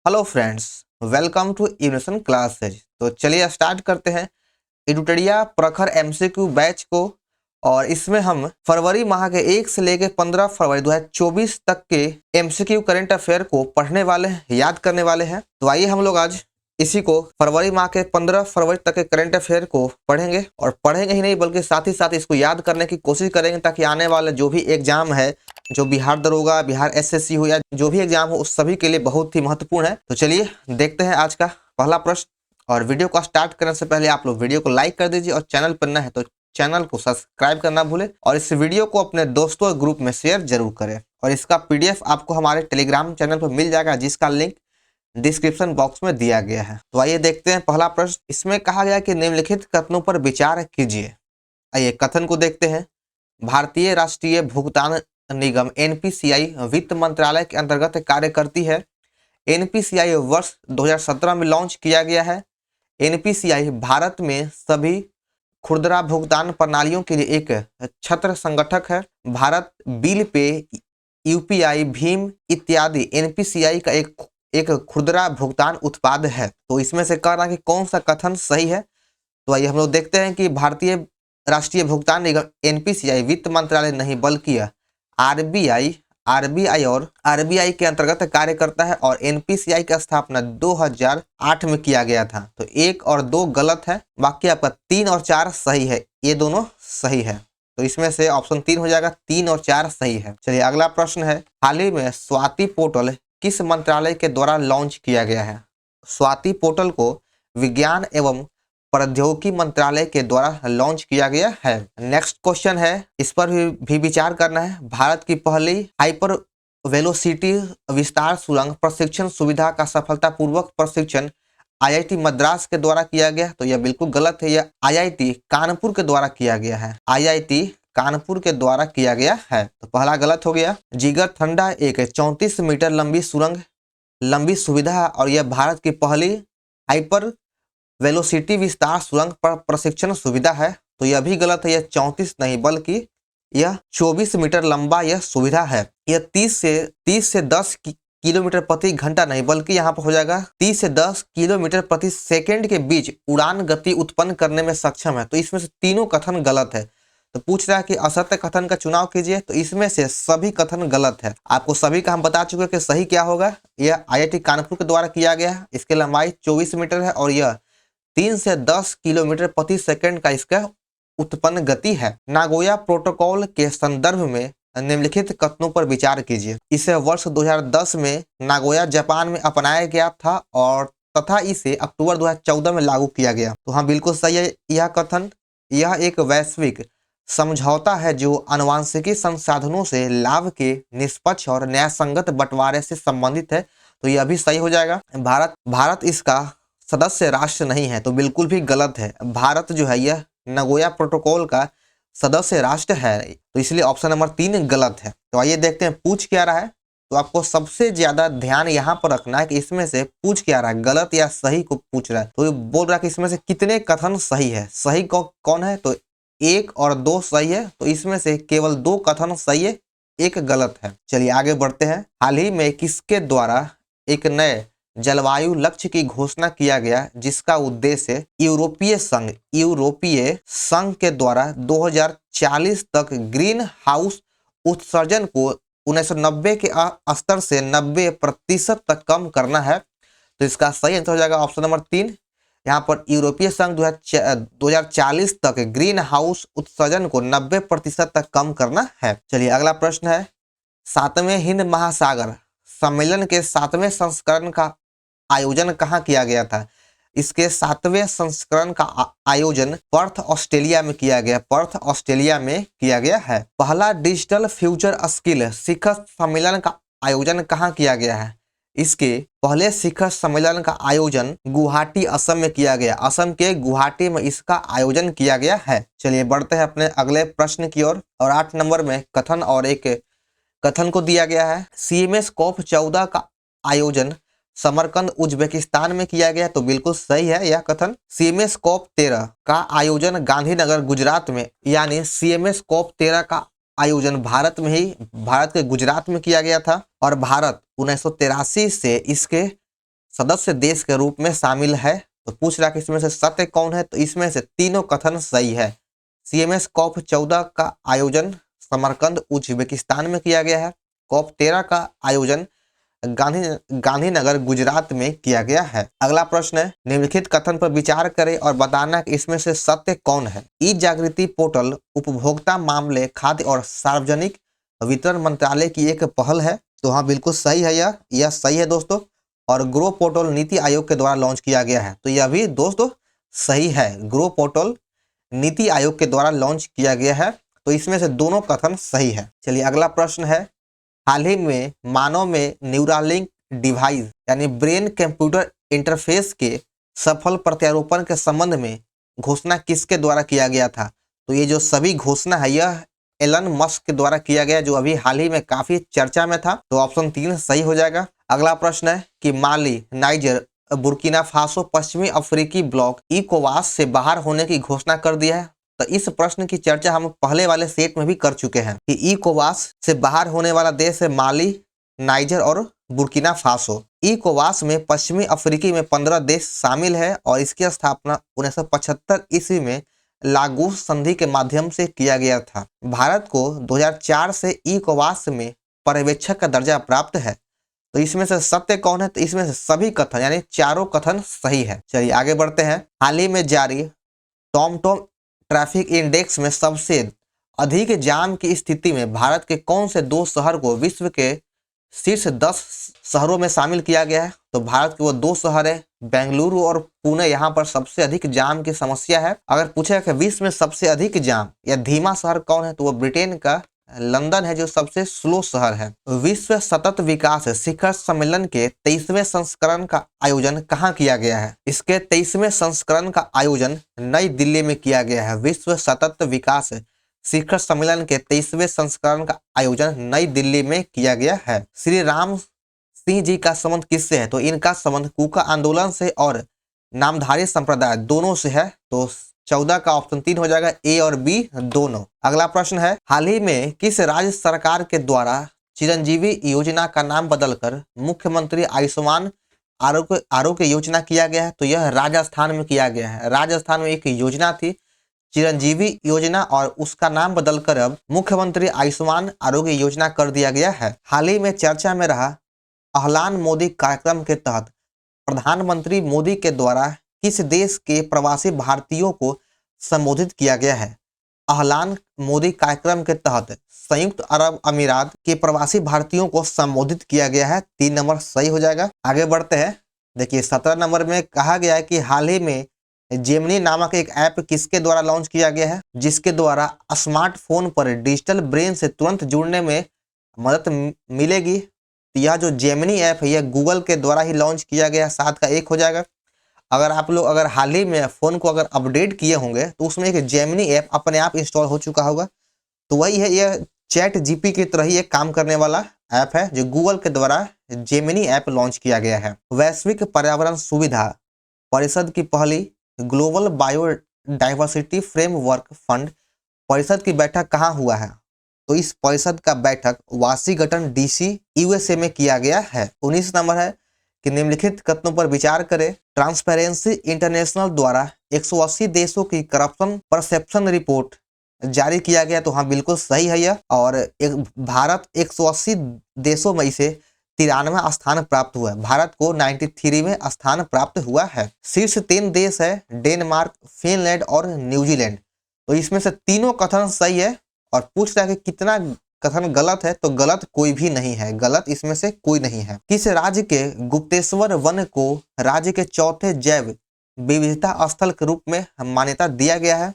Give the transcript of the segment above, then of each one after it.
Hello friends, welcome to evolution classes. तो चलिए start करते हैं एडुटेरिया प्रखर एमसीक्यू बैच को। और इसमें हम फरवरी माह के 1 से लेकर 15 फरवरी 2024 तक के एमसीक्यू करंट अफेयर को पढ़ने वाले हैं, याद करने वाले हैं। तो आइए हम लोग आज इसी को फरवरी माह के 15 फरवरी तक के करंट अफेयर को पढ़ेंगे। और पढ़ेंगे ही नहीं बल्कि साथ ही साथ इसको याद करने की कोशिश करेंगे, ताकि आने वाला जो भी एग्जाम है, जो बिहार दरोगा, बिहार एसएससी हो या जो भी एग्जाम हो, उस सभी के लिए बहुत ही महत्वपूर्ण है। तो चलिए देखते हैं आज का पहला प्रश्न। और वीडियो को स्टार्ट करने से पहले आप लोग वीडियो को लाइक कर दीजिए, और चैनल पर नए हैं तो चैनल को सब्सक्राइब करना भूले, और इस वीडियो को अपने दोस्तों और ग्रुप में शेयर जरूर करें। और इसका पीडीएफ आपको हमारे टेलीग्राम चैनल पर मिल जाएगा, जिसका लिंक डिस्क्रिप्शन बॉक्स में दिया गया है। तो आइए देखते हैं पहला प्रश्न। इसमें कहा गया कि निम्नलिखित कथनों पर विचार कीजिए। आइए कथन को देखते हैं। भारतीय राष्ट्रीय भुगतान निगम एनपीसीआई वित्त मंत्रालय के अंतर्गत कार्य करती है। एनपीसीआई वर्ष 2017 में लॉन्च किया गया है। एनपीसीआई भारत में सभी खुदरा भुगतान प्रणालियों के लिए एक छत्र संगठक है। Bharat bill pay, UPI, Bhim इत्यादि एनपीसीआई का एक खुदरा भुगतान उत्पाद है। तो इसमें से कह रहा कि कौन सा कथन सही है। तो आइए हम लोग देखते हैं कि भारतीय राष्ट्रीय भुगतान निगम एनपीसीआई वित्त मंत्रालय नहीं बल्कि आरबीआई के अंतर्गत कार्य करता है। और एनपीसीआई की स्थापना 2008 में किया गया था। तो 1 और 2 गलत है, बाकी आपका 3 और 4 सही है। ये दोनों सही है, तो इसमें से ऑप्शन 3 हो जाएगा। 3 और 4 सही है। चलिए अगला प्रश्न है। हाल ही में स्वाति पोर्टल किस मंत्रालय के द्वारा लॉन्च किया गया है। स्वाति पोर्टल को विज्ञान एवं प्रौद्योगिकी मंत्रालय के द्वारा लॉन्च किया गया है। नेक्स्ट क्वेश्चन है, इस पर भी विचार करना है। भारत की पहली हाइपर वेलोसिटी विस्तार सुरंग प्रशिक्षण सुविधा का सफलतापूर्वक प्रशिक्षण आईआईटी मद्रास के द्वारा किया गया। तो यह बिल्कुल गलत है, यह आईआईटी कानपुर के द्वारा किया गया है। आईआईटी कानपुर के द्वारा किया गया है, तो पहला गलत हो गया। जिगर ठंडा एक 34 मीटर लंबी सुविधा है, और यह भारत की पहली हाइपर वेलोसिटी विस्तार सुरंग पर प्रशिक्षण सुविधा है। तो यह भी गलत है, यह 34 नहीं बल्कि यह 24 मीटर लंबा यह सुविधा है। यह 30 से 10 किलोमीटर प्रति घंटा नहीं बल्कि यहाँ पर हो जाएगा 30 से 10 किलोमीटर प्रति सेकंड के बीच उड़ान गति उत्पन्न करने में सक्षम है। तो इसमें से तीनों कथन गलत है। तो पूछ रहा है कि असत्य कथन का चुनाव कीजिए। तो इसमें से सभी कथन गलत है। आपको सभी का हम बता चुके हैं कि सही क्या होगा। यह आईआईटी कानपुर के द्वारा किया गया है। इसकी लंबाई 24 मीटर है, और यह 3 से 10 किलोमीटर प्रति सेकंड का इसका उत्पन्न गति है। नागोया प्रोटोकॉल के संदर्भ में निम्नलिखित कथनों पर विचार कीजिए। इसे वर्ष 2010 में नागोया जापान में अपनाया गया था, और तथा इसे अक्टूबर 2014 में लागू किया गया। तो हाँ, बिल्कुल सही है यह कथन। यह एक वैश्विक समझौता है जो आनुवांशिकी संसाधनों से लाभ के निष्पक्ष और न्यायसंगत बंटवारे से संबंधित है। तो यह भी सही हो जाएगा। भारत इसका सदस्य राष्ट्र नहीं है, तो बिल्कुल भी गलत है। भारत जो है यह नगोया प्रोटोकॉल का सदस्य राष्ट्र है, तो इसलिए ऑप्शन नंबर 3 गलत है। तो आइए देखते हैं पूछ क्या रहा है। तो आपको सबसे ज्यादा ध्यान यहाँ पर रखना है कि इसमें से पूछ क्या रहा है, गलत या सही को पूछ रहा है। तो ये बोल रहा है कि इसमें से कितने कथन सही है। सही कौन है, तो 1 और 2 सही है। तो इसमें से केवल 2 कथन सही है, 1 गलत है। चलिए आगे बढ़ते हैं। हाल ही में किसके द्वारा एक नए जलवायु लक्ष्य की घोषणा किया गया, जिसका उद्देश्य यूरोपीय संघ के द्वारा 2040 तक ग्रीन हाउस उत्सर्जन को 1990 के स्तर से 90% तक कम करना है। तो इसका सही आंसर हो जाएगा ऑप्शन नंबर 3। यहाँ पर यूरोपीय संघ 2040 तक ग्रीन हाउस उत्सर्जन को 90% तक कम करना है। चलिए अगला प्रश्न है। 7वें हिंद महासागर सम्मेलन के 7वें संस्करण का आयोजन कहाँ किया गया था। इसके 7वें संस्करण का आयोजन पर्थ ऑस्ट्रेलिया में किया गया। पर्थ ऑस्ट्रेलिया में किया गया है। पहला डिजिटल फ्यूचर स्किल शिखर सम्मेलन का आयोजन कहाँ किया गया है। इसके पहले शिखर सम्मेलन का आयोजन गुवाहाटी असम में किया गया। असम के गुवाहाटी में इसका आयोजन किया गया है। चलिए बढ़ते हैं अपने अगले प्रश्न की ओर। और 8 नंबर में कथन और एक कथन को दिया गया है। सीएमएस कॉप 14 का आयोजन समरकंद उज्बेकिस्तान में किया गया। तो बिल्कुल सही है यह कथन। सीएमएस कॉप 13 का आयोजन गांधीनगर गुजरात में, यानी सीएमएस कॉप 13 का आयोजन भारत के गुजरात में किया गया था। और भारत 1983 से इसके सदस्य देश के रूप में शामिल है। तो पूछ रहा है कि इसमें से सत्य कौन है, तो इसमें से तीनों कथन सही है। CMS COP14 का आयोजन समरकंद उज्बेकिस्तान में किया गया है। COP13 का आयोजन गांधीनगर गुजरात में किया गया है। अगला प्रश्न है, निम्नलिखित कथन पर विचार करें और बताना कि इसमें से सत्य कौन है। ई जागृति पोर्टल उपभोक्ता मामले, खाद्य और सार्वजनिक वितरण मंत्रालय की एक पहल है। तो हाँ, बिल्कुल सही है, यह सही है दोस्तों। और ग्रो पोर्टल नीति आयोग के द्वारा लॉन्च किया गया है। तो यह भी दोस्तों सही है, ग्रो पोर्टल नीति आयोग के द्वारा लॉन्च किया गया है। तो इसमें से दोनों कथन सही है। चलिए अगला प्रश्न है, हाल ही में मानव में न्यूरालिंक डिवाइस यानी ब्रेन कंप्यूटर इंटरफेस के सफल प्रत्यारोपण के संबंध में घोषणा किसके द्वारा किया गया था। तो ये जो सभी घोषणा है यह एलन मस्क के द्वारा किया गया, जो अभी हाल ही में काफी चर्चा में था। तो ऑप्शन 3 सही हो जाएगा। अगला प्रश्न है कि माली, नाइजर, बुर्किना फासो पश्चिमी अफ्रीकी ब्लॉक इकोवास से बाहर होने की घोषणा कर दिया है। तो इस प्रश्न की चर्चा हम पहले वाले सेट में भी कर चुके हैं कि इकोवास से बाहर होने वाला देश है माली, नाइजर और बुर्किना फासो। इकोवास में पश्चिमी अफ्रीकी में 15 देश शामिल है और इसकी स्थापना 1975 ईस्वी में लागोस संधि के माध्यम से किया गया था। भारत को 2004 से इकोवास में पर्यवेक्षक का दर्जा प्राप्त है। तो इसमें से सत्य कौन है, तो इसमें से सभी कथन यानी चारों कथन सही है। चलिए आगे बढ़ते हैं। हाल ही में जारी टॉमटॉम ट्रैफिक इंडेक्स में सबसे अधिक जाम की स्थिति में भारत के कौन से 2 शहर को विश्व के शीर्ष 10 शहरों में शामिल किया गया है। तो भारत के वो 2 शहर है बेंगलुरु और पुणे, यहाँ पर सबसे अधिक जाम की समस्या है। अगर पूछे कि विश्व में सबसे अधिक जाम या धीमा शहर कौन है, तो वो ब्रिटेन का लंदन है जो सबसे स्लो शहर है। विश्व सतत विकास शिखर सम्मेलन के 23वें संस्करण का आयोजन कहाँ किया गया है। इसके 23वें संस्करण का आयोजन नई दिल्ली में किया गया है। विश्व सतत विकास शिखर सम्मेलन के 23वें संस्करण का आयोजन नई दिल्ली में किया गया है। श्री राम सिंह जी का संबंध किससे है, तो इनका संबंध कूका आंदोलन से और नामधारी संप्रदाय दोनों से है। तो 14 का ऑप्शन 3 हो जाएगा, ए और बी दोनों। अगला प्रश्न है, हाल ही में किस राज्य सरकार के द्वारा चिरंजीवी योजना का नाम बदलकर मुख्यमंत्री आयुष्मान आरोग्य योजना किया गया है। तो यह राजस्थान में किया गया है। राजस्थान में एक योजना थी चिरंजीवी योजना और उसका नाम बदलकर अब मुख्यमंत्री आयुष्मान आरोग्य योजना कर दिया गया है। हाल ही में चर्चा में रहा अहलान मोदी कार्यक्रम के तहत प्रधानमंत्री मोदी के द्वारा किस देश के प्रवासी भारतीयों को संबोधित किया गया है। अहलान मोदी कार्यक्रम के तहत संयुक्त अरब अमीरात के प्रवासी भारतीयों को संबोधित किया गया है। 3 नंबर सही हो जाएगा। आगे बढ़ते हैं। देखिए 17 नंबर में कहा गया है कि हाल ही में जेमिनी नामक एक ऐप किसके द्वारा लॉन्च किया गया है, जिसके द्वारा स्मार्टफोन पर डिजिटल ब्रेन से तुरंत जुड़ने में मदद मिलेगी। यह जो जेमिनी ऐप है यह गूगल के द्वारा ही लॉन्च किया गया। 7 का 1 हो जाएगा। अगर आप लोग अगर हाल ही में फ़ोन को अगर अपडेट किए होंगे तो उसमें एक जेमिनी ऐप अपने आप इंस्टॉल हो चुका होगा। तो वही है, यह चैट जीपी की तरह ही एक काम करने वाला ऐप है जो गूगल के द्वारा जेमिनी ऐप लॉन्च किया गया है। वैश्विक पर्यावरण सुविधा परिषद की पहली ग्लोबल बायोडाइवर्सिटी फ्रेमवर्क फंड परिषद की बैठक कहाँ हुआ है। तो इस परिषद का बैठक वाशिंगटन DC USA में किया गया है। 19 नंबर है कि निम्नलिखित कथनों पर विचार करें। ट्रांसपेरेंसी इंटरनेशनल द्वारा 180 देशों की करप्शन परसेप्शन रिपोर्ट जारी किया गया। तो हाँ, बिल्कुल सही है यह। और भारत 180 देशों में से 93वां स्थान प्राप्त हुआ है। भारत को 93वें स्थान प्राप्त हुआ है। शीर्ष 3 देश है डेनमार्क, फिनलैंड और न्यूजीलैंड। तो इसमें से तीनों कथन सही है। और पूछ रहा है कि कितना कथन गलत है, तो गलत कोई भी नहीं है, गलत इसमें से कोई नहीं है। किस राज्य के गुप्तेश्वर वन को राज्य के चौथे जैव विविधता स्थल के रूप में मान्यता दिया गया है।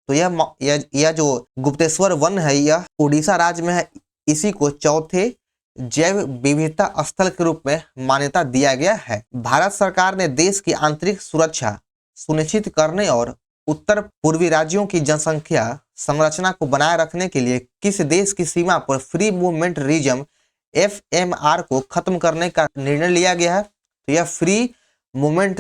तो यह जो गुप्तेश्वर वन है यह उड़ीसा राज्य में है। इसी को चौथे जैव विविधता स्थल के रूप में मान्यता दिया गया है। भारत सरकार ने देश की आंतरिक सुरक्षा सुनिश्चित करने और उत्तर पूर्वी राज्यों की जनसंख्या संरचना को बनाए रखने के लिए किस देश की सीमा पर फ्री मूवमेंट रीजन FMR को खत्म करने का निर्णय लिया गया है। तो यह फ्री मूवमेंट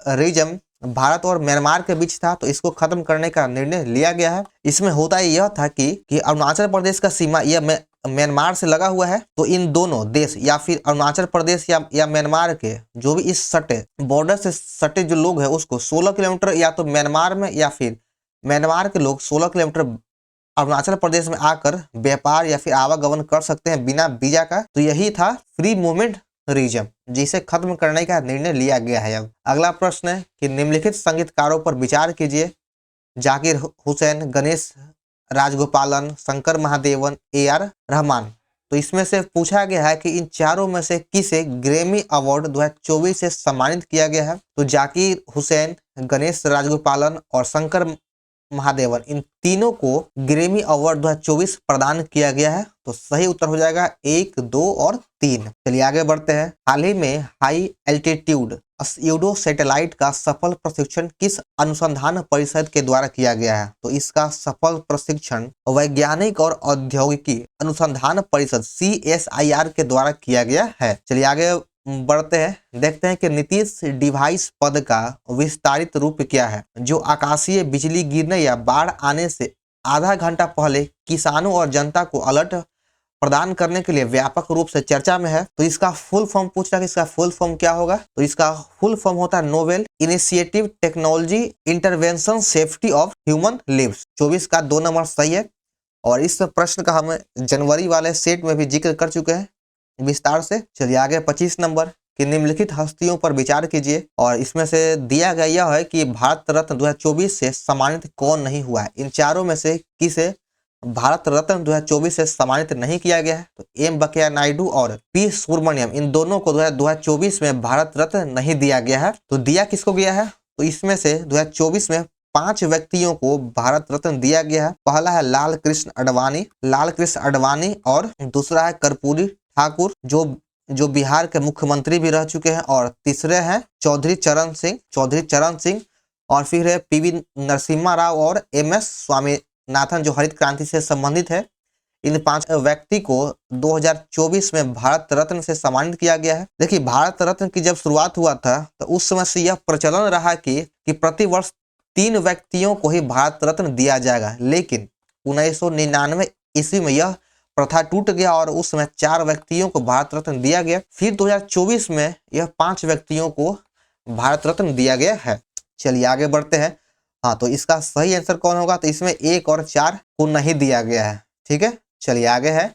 रीजन भारत और म्यांमार के बीच था, तो इसको खत्म करने का निर्णय लिया गया है। इसमें होता यह था कि अरुणाचल प्रदेश का सीमा यह म्यांमार से लगा हुआ है, तो इन दोनों देश या फिर अरुणाचल प्रदेश या म्यांमार के जो भी इस सटे बॉर्डर से सटे जो लोग हैं उसको 16 किलोमीटर या तो म्यांमार में या फिर म्यांमार के लोग 16 किलोमीटर अरुणाचल प्रदेश में आकर व्यापार या फिर आवागमन कर सकते हैं बिना वीजा का। तो यही था फ्री मूवमेंट रीजन, जिसे खत्म करने का निर्णय लिया गया है। अब अगला प्रश्न है कि निम्नलिखित संगीतकारों पर विचार कीजिए। जाकिर हुसैन, गणेश राजगोपालन, शंकर महादेवन, AR रहमान। तो इसमें से पूछा गया है कि इन चारों में से किसे ग्रैमी अवार्ड 2024 से सम्मानित किया गया है। तो जाकिर हुसैन, गणेश राजगोपालन और शंकर महादेवन, इन तीनों को ग्रैमी अवार्ड 2024 प्रदान किया गया है। तो सही उत्तर हो जाएगा 1, 2 और 3। चलिए आगे बढ़ते हैं। हाल ही में हाई एल्टीट्यूड स्यूडो सैटेलाइट का सफल प्रशिक्षण किस अनुसंधान परिषद के द्वारा किया गया है। तो इसका सफल प्रशिक्षण वैज्ञानिक और औद्योगिकी अनुसंधान परिषद CSIR के द्वारा किया गया है। चलिए आगे बढ़ते हैं, देखते हैं कि नीतीश डिवाइस पद का विस्तारित रूप क्या है, जो आकाशीय बिजली गिरने या बाढ़ आने से आधा घंटा पहले किसानों और जनता को अलर्ट प्रदान करने के लिए व्यापक रूप से चर्चा में है। तो इसका फुल फॉर्म पूछ रहा है कि इसका फुल फॉर्म क्या होगा। तो इसका फुल फॉर्म होता है novel initiative technology intervention safety of human lives. 24 का 2 नंबर सही है। और इस प्रश्न का हम जनवरी वाले सेट में भी जिक्र कर चुके हैं विस्तार से। चलिए आगे 25 नंबर कि निम्नलिखित हस्तियों पर विचार कीजिए। और इसमें से दिया गया यह है कि भारत रत्न 2024 से सम्मानित कौन नहीं हुआ है। इन चारों में से किसे भारत रत्न 2024 से सम्मानित नहीं किया गया है। तो M वेंकैया नायडू और P सुब्रमण्यम, इन दोनों को 2024 में भारत रत्न नहीं दिया गया है। तो दिया किसको गया है। तो इसमें से 2024 में 5 व्यक्तियों को भारत रत्न दिया गया है। पहला है लाल कृष्ण अडवाणी और दूसरा है कर्पूरी ठाकुर जो बिहार के मुख्यमंत्री भी रह चुके हैं। और तीसरे हैं चौधरी चरण सिंह और फिर है PV नरसिम्हा राव और MS स्वामीनाथन जो हरित क्रांति से संबंधित है। इन 5 व्यक्ति को 2024 में भारत रत्न से सम्मानित किया गया है। देखिए भारत रत्न की जब शुरुआत हुआ था तो उस समय से यह प्रचलन रहा कि प्रतिवर्ष 3 व्यक्तियों को ही भारत रत्न दिया जाएगा, लेकिन 1999 ईस्वी में यह प्रथा टूट गया और उस समय 4 व्यक्तियों को भारत रत्न दिया गया। फिर 2024 में यह 5 व्यक्तियों को भारत रत्न दिया गया है। चलिए आगे बढ़ते हैं। हाँ, तो इसका सही आंसर कौन होगा। तो इसमें 1 और 4 को नहीं दिया गया है। ठीक है, चलिए आगे है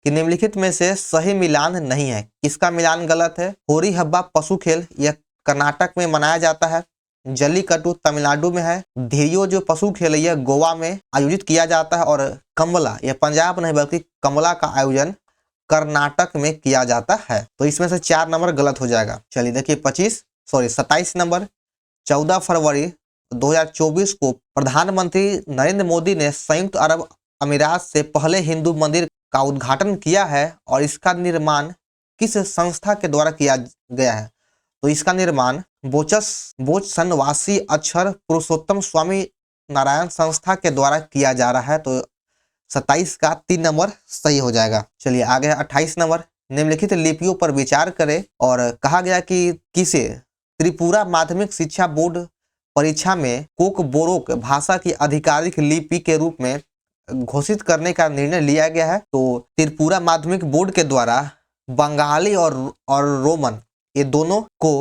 कि निम्नलिखित में से सही मिलान नहीं है। किसका मिलान गलत है। होरी हब्बा पशु खेल यह कर्नाटक में मनाया जाता है। जल्लीकट्टू तमिलनाडु में है। धिरियो जो पशु खेल है यह गोवा में आयोजित किया जाता है। और कंबला यह पंजाब नहीं बल्कि कंबला का आयोजन कर्नाटक में किया जाता है। तो इसमें से 4 नंबर गलत हो जाएगा। चलिए देखिए 27 नंबर 14 फरवरी 2024 को प्रधानमंत्री नरेंद्र मोदी ने संयुक्त अरब अमीरात से पहले हिंदू मंदिर का उद्घाटन किया है और इसका निर्माण किस संस्था के द्वारा किया गया है। तो इसका निर्माण बोच सन्नवासी अक्षर पुरुषोत्तम स्वामी नारायण संस्था के द्वारा किया जा रहा है। तो 27 का 3 नंबर सही हो जाएगा। चलिए आगे 28 नंबर निम्नलिखित लिपियों पर विचार करें। और कहा गया कि किसे त्रिपुरा माध्यमिक शिक्षा बोर्ड परीक्षा में कोकबोरोक भाषा की आधिकारिक लिपि के रूप में घोषित करने का निर्णय लिया गया है। तो त्रिपुरा माध्यमिक बोर्ड के द्वारा बंगाली और रोमन ये दोनों को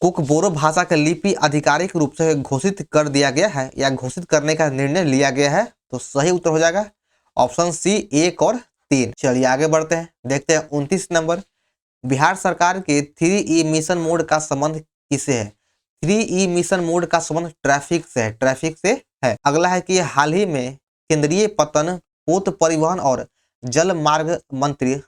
कोकबोरो भाषा की लिपि आधिकारिक रूप से घोषित कर दिया गया है या घोषित करने का निर्णय लिया गया है। तो सही उत्तर हो जाएगा ऑप्शन सी 1 और 3। चलिए आगे बढ़ते हैं, देखते हैं 29 नंबर बिहार सरकार के 3E मिशन मोड का संबंध किससे है। 3E मिशन मोड का संबंध ट्रैफिक से है। अगला है कि हाल ही में केंद्रीय पोत परिवहन और जल मार्ग मंत्री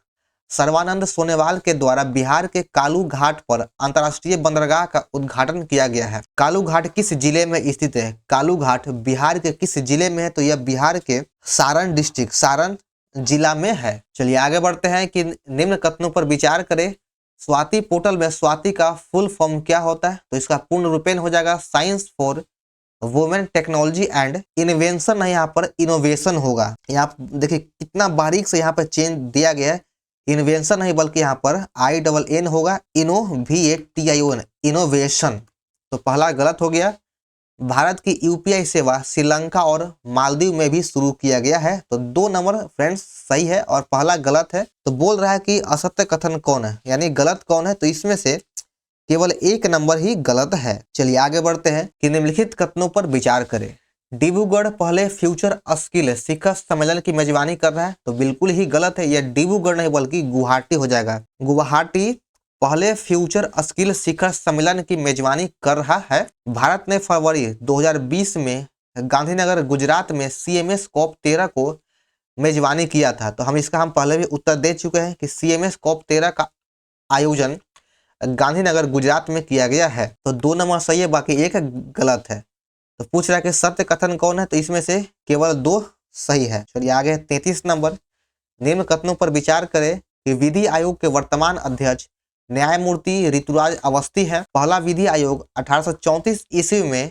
सर्बानंद सोनोवाल के द्वारा बिहार के कालू घाट पर अंतर्राष्ट्रीय बंदरगाह का उद्घाटन किया गया है। कालू घाट किस जिले में स्थित है। कालू घाट बिहार के किस जिले में है। तो यह बिहार के सारण डिस्ट्रिक्ट सारण जिला में है। चलिए आगे बढ़ते हैं कि निम्न कथनों पर विचार करें। स्वाति पोर्टल में स्वाति का फुल फॉर्म क्या होता है। तो इसका पूर्ण रूपेण हो जाएगा science for women technology and invention है, यहाँ पर इनोवेशन होगा। यहाँ देखिए कितना बारीक से यहाँ पर चेंज दिया गया है। इन्वेंशन नहीं बल्कि यहाँ पर INN होगा, VATION इनोवेशन। तो पहला गलत हो गया। भारत की यूपीआई सेवा श्रीलंका और मालदीव में भी शुरू किया गया है। तो 2 नंबर फ्रेंड्स सही है और पहला गलत है। तो बोल रहा है कि असत्य कथन कौन है, यानी गलत कौन है, तो इसमें से केवल 1 नंबर ही गलत है। चलिए आगे बढ़ते हैं कि निम्नलिखित कथनों पर विचार करें। डिब्रूगढ़ पहले फ्यूचर स्किल शिखर सम्मेलन की मेजबानी कर रहा है, तो बिल्कुल ही गलत है। यह डिब्रूगढ़ नहीं बल्कि गुवाहाटी हो जाएगा। गुवाहाटी पहले फ्यूचर स्किल शिखर सम्मेलन की मेजबानी कर रहा है। भारत ने फरवरी 2020 में गांधीनगर गुजरात में CMS COP 13 को मेजबानी किया था। तो हम पहले भी उत्तर दे चुके हैं कि CMS COP 13 का आयोजन गांधीनगर गुजरात में किया गया है। तो 2 नंबर सही है, बाकी 1 गलत है। तो पूछ रहा है कि सत्य कथन कौन है, तो इसमें से केवल 2 सही है। चलिए आगे 33 नंबर, निम्न कथनों पर विचार करें कि विधि आयोग के वर्तमान अध्यक्ष न्यायमूर्ति ऋतुराज अवस्थी है। पहला विधि आयोग 1834 ईस्वी में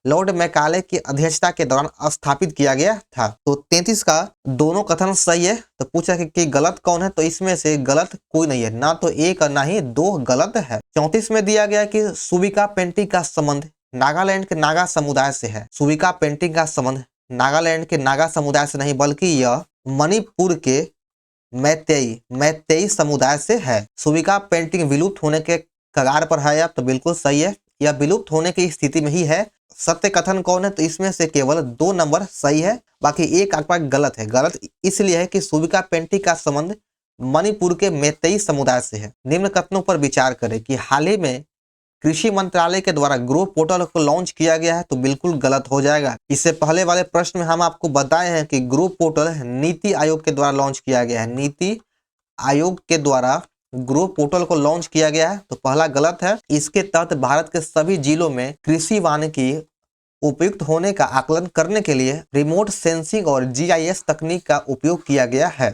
लॉर्ड मैकाले की अध्यक्षता के दौरान स्थापित किया गया था। तो 33 का दोनों कथन सही है। तो पूछा कि गलत कौन है, तो इसमें से गलत कोई नहीं है, ना तो 1 और ना ही 2 गलत है। 34 में दिया गया कि सुविका पेंटिंग का संबंध नागालैंड के नागा समुदाय से है। सुविका पेंटिंग का संबंध नागालैंड के नागा समुदाय से नहीं बल्कि यह मणिपुर के मैतेई समुदाय से है। सुविका पेंटिंग विलुप्त होने के कगार पर है, तो बिल्कुल सही है, यह विलुप्त होने की स्थिति में ही है। सत्य कथन कौन है, तो इसमें से केवल 2 नंबर सही है, बाकी 1 आंकड़ा गलत है। गलत इसलिए है कि सुविका पेंटिंग का संबंध मणिपुर के मैतेई समुदाय से है। निम्न कथनों पर विचार करें कि हाल ही में कृषि मंत्रालय के द्वारा ग्रो पोर्टल को लॉन्च किया गया है, तो बिल्कुल गलत हो जाएगा। इससे पहले वाले प्रश्न में हम आपको बताए हैं कि ग्रो पोर्टल नीति आयोग के द्वारा लॉन्च किया गया है। नीति आयोग के द्वारा ग्रो पोर्टल को लॉन्च किया गया है, तो पहला गलत है। इसके तहत भारत के सभी जिलों में कृषि वानिकी उपयुक्त होने का आकलन करने के लिए रिमोट सेंसिंग और GIS तकनीक का उपयोग किया गया है।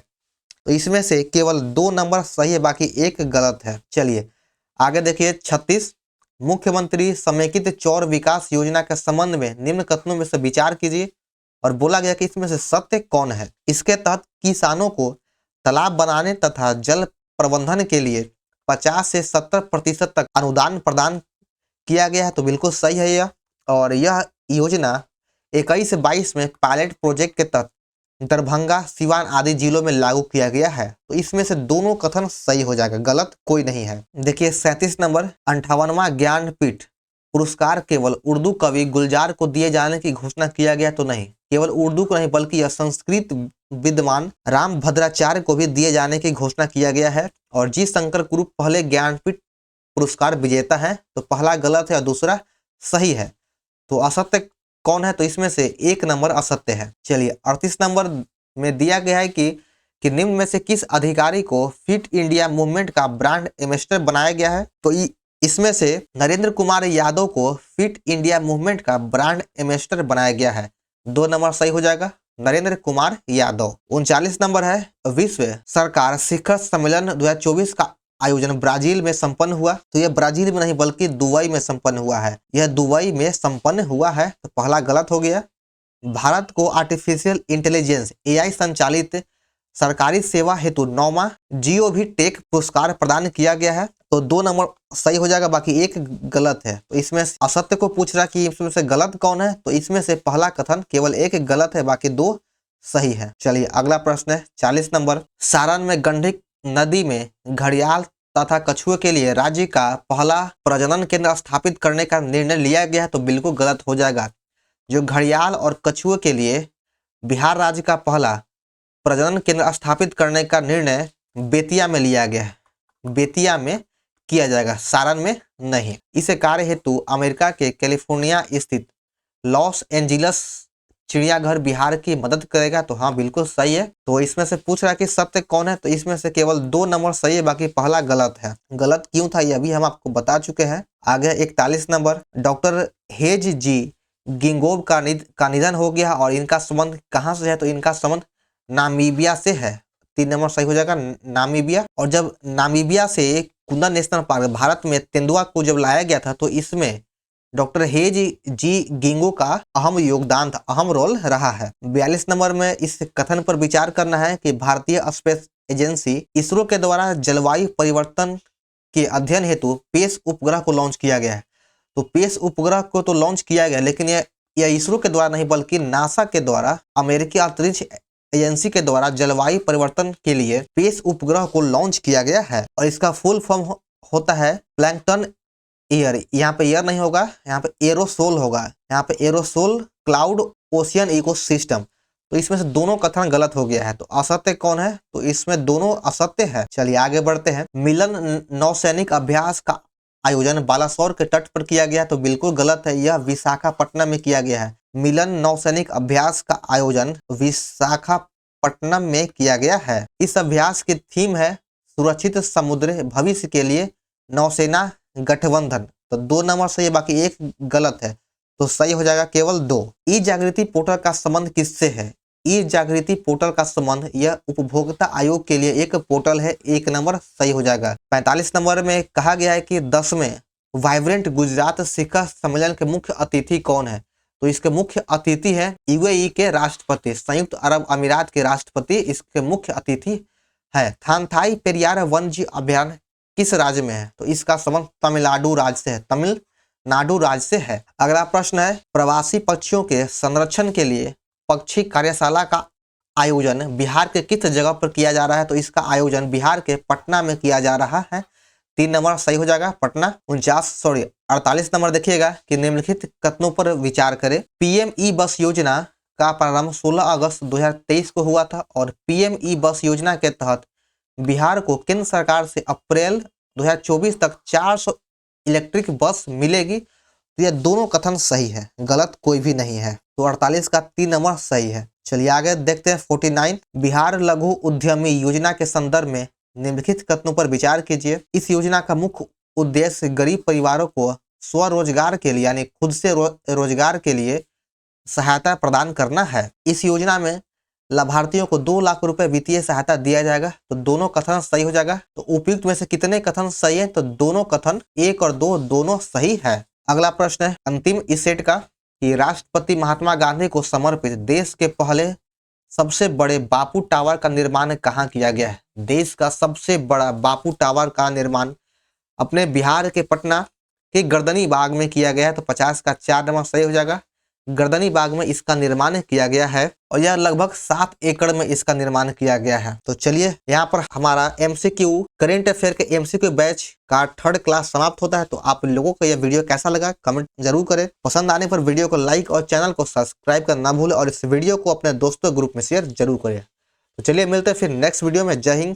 तो इसमें से केवल 2 नंबर सही है, बाकी 1 गलत है। चलिए आगे देखिए 36, मुख्यमंत्री समेकित चौर विकास योजना के संबंध में निम्न कथनों में से विचार कीजिए और बोला गया कि इसमें से सत्य कौन है। इसके तहत किसानों को तालाब बनाने तथा जल प्रबंधन के लिए 50 से 70% तक अनुदान प्रदान किया गया है, तो बिल्कुल सही है यह। और यह योजना 21 से 22 में पायलट प्रोजेक्ट के तहत दरभंगा, सिवान आदि जिलों में लागू किया गया है। तो इसमें से दोनों कथन सही हो जाएगा, गलत कोई नहीं है। देखिए 37 नंबर, 58वां ज्ञानपीठ पुरस्कार केवल उर्दू कवि गुलजार को दिए जाने की घोषणा किया गया, तो नहीं, केवल उर्दू को नहीं बल्कि यह संस्कृत विद्वान राम भद्राचार्य को भी दिए जाने की घोषणा किया गया है। और जी शंकर कुरूप पहले ज्ञानपीठ पुरस्कार विजेता है, तो पहला गलत है और दूसरा सही है। तो असत्य कौन है, तो इसमें से 1 नंबर असत्य है। चलिए 38 नंबर में दिया गया है कि निम्न में से किस अधिकारी को फिट इंडिया मूवमेंट का ब्रांड एम्बेसडर बनाया गया है। तो इसमें से नरेंद्र कुमार यादव को फिट इंडिया मूवमेंट का ब्रांड एम्बेसडर बनाया गया है, 2 नंबर सही हो जाएगा, नरेंद्र कुमार यादव। 39 नंबर है, विश्व सरकार शिखर सम्मेलन 2024 का आयोजन ब्राजील में संपन्न हुआ। तो यह ब्राजील में नहीं बल्कि दुबई में संपन्न हुआ है, यह दुबई में संपन्न हुआ है, तो पहला गलत हो गया। भारत को आर्टिफिशियल इंटेलिजेंस AI संचालित सरकारी सेवा हेतु 9वां GOV टेक पुरस्कार प्रदान किया गया है, तो 2 नंबर सही हो जाएगा, बाकी 1 गलत है। तो इसमें असत्य को पूछ रहा कि इसमें से गलत कौन है, तो इसमें से पहला कथन केवल 1 गलत है, बाकी 2 सही है। चलिए अगला प्रश्न है 40 नंबर, सारण में गंडक नदी में घड़ियाल तथा कछुए के लिए राज्य का पहला प्रजनन केंद्र स्थापित करने का निर्णय लिया गया है, तो बिल्कुल गलत हो जाएगा। जो घड़ियाल और कछुए के लिए बिहार राज्य का पहला प्रजनन केंद्र स्थापित करने का निर्णय बेतिया में लिया गया है, बेतिया में किया जाएगा, सारण में नहीं। इस कार्य हेतु अमेरिका के कैलिफोर्निया स्थित लॉस एंजिलस चिड़ियाघर बिहार की मदद करेगा, तो हाँ बिल्कुल सही है। तो इसमें से पूछ रहा है कि सत्य कौन है, तो इसमें से केवल 2 नंबर सही है, बाकी पहला गलत है। गलत क्यों था ये अभी हम आपको बता चुके हैं। आगे 41 नंबर, डॉक्टर हेज जी गिंगोब का निधन हो गया और इनका संबंध कहाँ से है, तो इनका संबंध नामीबिया से है, 3 नंबर सही हो जाएगा, नामीबिया। और जब नामीबिया से कुंदा नेशनल पार्क भारत में तेंदुआ को जब लाया गया था, तो इसमें डॉक्टर हेज जी गिंगो का अहम योगदान था, अहम रोल रहा है। 42 नंबर में इस कथन पर विचार करना है कि भारतीय स्पेस एजेंसी इसरो के द्वारा जलवायु परिवर्तन के अध्ययन हेतु पेश उपग्रह को लॉन्च किया गया है। तो पेस उपग्रह को तो लॉन्च किया गया, लेकिन यह इसरो के द्वारा नहीं बल्कि नासा के द्वारा, अमेरिकी अंतरिक्ष एजेंसी के द्वारा जलवायु परिवर्तन के लिए पेस उपग्रह को लॉन्च किया गया है। और इसका फुल फॉर्म होता है प्लैंकटन एयर। यहाँ पे एयर नहीं होगा, यहाँ पे एरोसोल होगा, यहाँ पे एरोसोल क्लाउड ओशियन इकोसिस्टम। तो इसमें से दोनों कथन गलत हो गया है। तो असत्य कौन है? तो इसमें दोनों असत्य है। चलिए आगे बढ़ते हैं। मिलन नौसैनिक अभ्यास का आयोजन बालासोर के तट पर किया गया, तो बिल्कुल गलत है, यह विशाखापट्टनम में किया गया है। मिलन नौसैनिक अभ्यास का आयोजन विशाखापट्टनम में किया गया है। इस अभ्यास की थीम है सुरक्षित समुद्री भविष्य के लिए नौसेना गठबंधन। तो 2 नंबर सही है, बाकी 1 गलत है, तो सही हो जाएगा केवल 2। ई जागृति पोर्टल का संबंध किससे है? ई जागृति पोर्टल का संबंध यह उपभोक्ता आयोग के लिए एक पोर्टल है, 1 नंबर सही हो जाएगा। 45 नंबर में कहा गया है कि 10वें वाइब्रेंट गुजरात शिखर सम्मेलन के मुख्य अतिथि कौन है? तो इसके मुख्य अतिथि है यूएई के राष्ट्रपति, संयुक्त अरब अमीरात के राष्ट्रपति इसके मुख्य अतिथि है। थानथाई पेरियार वन्यजीव अभयारण्य किस राज्य में है? तो इसका संबंध तमिलनाडु राज्य से है, तमिलनाडु राज्य से है। अगला प्रश्न है, प्रवासी पक्षियों के संरक्षण के लिए पक्षी कार्यशाला का आयोजन बिहार के किस जगह पर किया जा रहा है? तो इसका आयोजन बिहार के पटना में किया जा रहा है, 3 नंबर सही हो जाएगा पटना। 48 नंबर देखिएगा कि निम्नलिखित कथनों पर विचार करें। पीएम ई बस योजना का प्रारंभ 16 अगस्त 2023 को हुआ था और पीएम ई बस योजना के तहत बिहार को केंद्र सरकार से अप्रैल 2024 तक 400 इलेक्ट्रिक बस मिलेगी। तो यह दोनों कथन सही है, गलत कोई भी नहीं है। तो 48 का 3 नंबर सही है। चलिए आगे देखते हैं। 49 बिहार लघु उद्यमी योजना के संदर्भ में निम्नलिखित कथनों पर विचार कीजिए। इस योजना का मुख्य उद्देश्य गरीब परिवारों को स्वरोजगार के लिए यानी खुद से रोजगार के लिए सहायता प्रदान करना है। इस योजना में लाभार्थियों को 2 लाख रुपए वित्तीय सहायता दिया जाएगा। तो दोनों कथन सही हो जाएगा। तो उपयुक्त में से कितने कथन सही है? तो दोनों कथन 1 और 2 दोनों सही है। अगला प्रश्न है अंतिम इस सेट का कि राष्ट्रपति महात्मा गांधी को समर्पित देश के पहले सबसे बड़े बापू टावर का निर्माण कहाँ किया गया है? देश का सबसे बड़ा बापू टावर का निर्माण अपने बिहार के पटना के गर्दनी बाग में किया गया है। तो 50 का 4 नंबर सही हो जाएगा। गर्दनी बाग में इसका निर्माण किया गया है और यह लगभग 7 एकड़ में इसका निर्माण किया गया है। तो चलिए यहाँ पर हमारा एमसीक्यू करेंट अफेयर के एमसीक्यू बैच का 3rd क्लास समाप्त होता है। तो आप लोगों को यह वीडियो कैसा लगा कमेंट जरूर करें। पसंद आने पर वीडियो को लाइक और चैनल को सब्सक्राइब करना ना भूलें और इस वीडियो को अपने दोस्तों ग्रुप में शेयर जरूर करें। तो चलिए मिलते हैं फिर नेक्स्ट वीडियो में। जय हिंद,